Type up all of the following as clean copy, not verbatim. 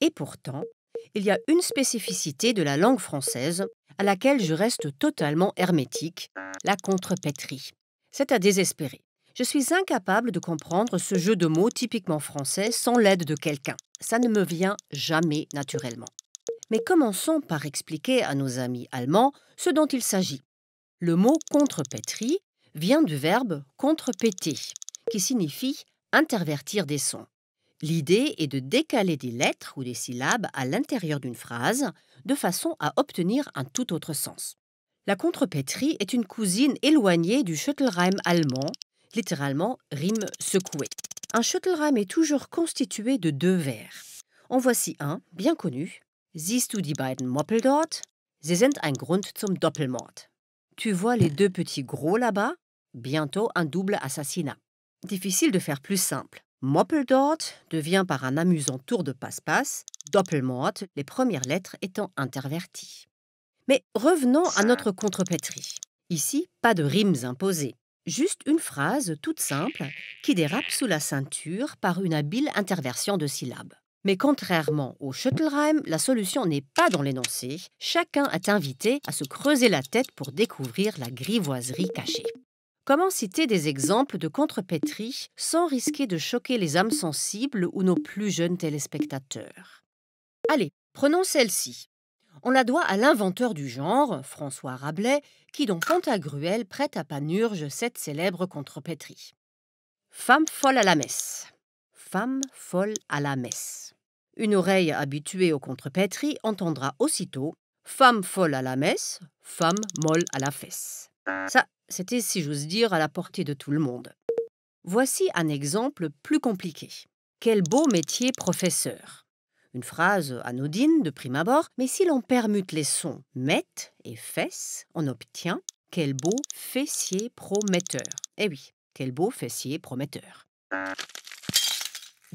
Et pourtant, il y a une spécificité de la langue française à laquelle je reste totalement hermétique, la contrepétrie. C'est à désespérer. Je suis incapable de comprendre ce jeu de mots typiquement français sans l'aide de quelqu'un. Ça ne me vient jamais naturellement. Mais commençons par expliquer à nos amis allemands ce dont il s'agit. Le mot contrepétrie vient du verbe contrepéter, qui signifie intervertir des sons. L'idée est de décaler des lettres ou des syllabes à l'intérieur d'une phrase de façon à obtenir un tout autre sens. La contrepétrie est une cousine éloignée du Schüttelreim allemand, littéralement rime secouée. Un Schüttelreim est toujours constitué de deux vers. En voici un, bien connu. Siehst du die beiden Moppel dort? Sie sind ein Grund zum Doppelmord. Tu vois les deux petits gros là-bas? Bientôt un double assassinat. Difficile de faire plus simple. Moppeldort devient par un amusant tour de passe-passe, Doppelmord, les premières lettres étant interverties. Mais revenons à notre contrepétrie. Ici, pas de rimes imposées. Juste une phrase toute simple qui dérape sous la ceinture par une habile interversion de syllabes. Mais contrairement au Schüttelreim, la solution n'est pas dans l'énoncé. Chacun est invité à se creuser la tête pour découvrir la grivoiserie cachée. Comment citer des exemples de contrepétrie sans risquer de choquer les âmes sensibles ou nos plus jeunes téléspectateurs? Allez, prenons celle-ci. On la doit à l'inventeur du genre, François Rabelais, qui dans Pantagruel prête à Panurge cette célèbre contrepétrie. Femme folle à la messe. Femme folle à la messe. Une oreille habituée aux contrepétries entendra aussitôt femme folle à la messe, femme molle à la fesse. Ça, c'était, si j'ose dire, à la portée de tout le monde. Voici un exemple plus compliqué. Quel beau métier professeur. Une phrase anodine de prime abord, mais si l'on permute les sons mette et fesse, on obtient quel beau fessier prometteur. Eh oui, quel beau fessier prometteur.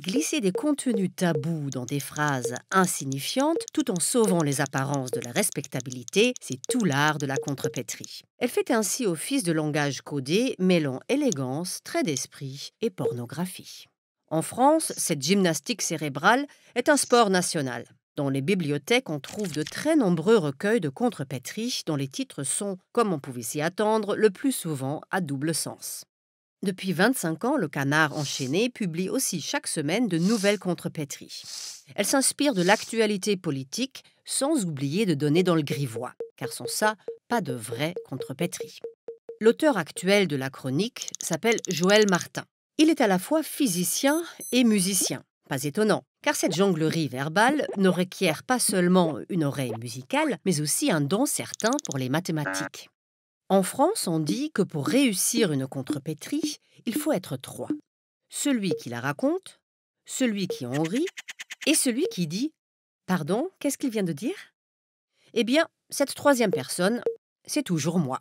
Glisser des contenus tabous dans des phrases insignifiantes tout en sauvant les apparences de la respectabilité, c'est tout l'art de la contrepétrie. Elle fait ainsi office de langage codé, mêlant élégance, trait d'esprit et pornographie. En France, cette gymnastique cérébrale est un sport national. Dans les bibliothèques, on trouve de très nombreux recueils de contrepétrie dont les titres sont, comme on pouvait s'y attendre, le plus souvent à double sens. Depuis 25 ans, le Canard enchaîné publie aussi chaque semaine de nouvelles contrepétries. Elle s'inspire de l'actualité politique sans oublier de donner dans le grivois, car sans ça, pas de vraie contrepétrie. L'auteur actuel de la chronique s'appelle Joël Martin. Il est à la fois physicien et musicien. Pas étonnant, car cette jonglerie verbale ne requiert pas seulement une oreille musicale, mais aussi un don certain pour les mathématiques. En France, on dit que pour réussir une contrepétrie, il faut être trois. Celui qui la raconte, celui qui en rit et celui qui dit « Pardon, qu'est-ce qu'il vient de dire ?» Eh bien, cette troisième personne, c'est toujours moi.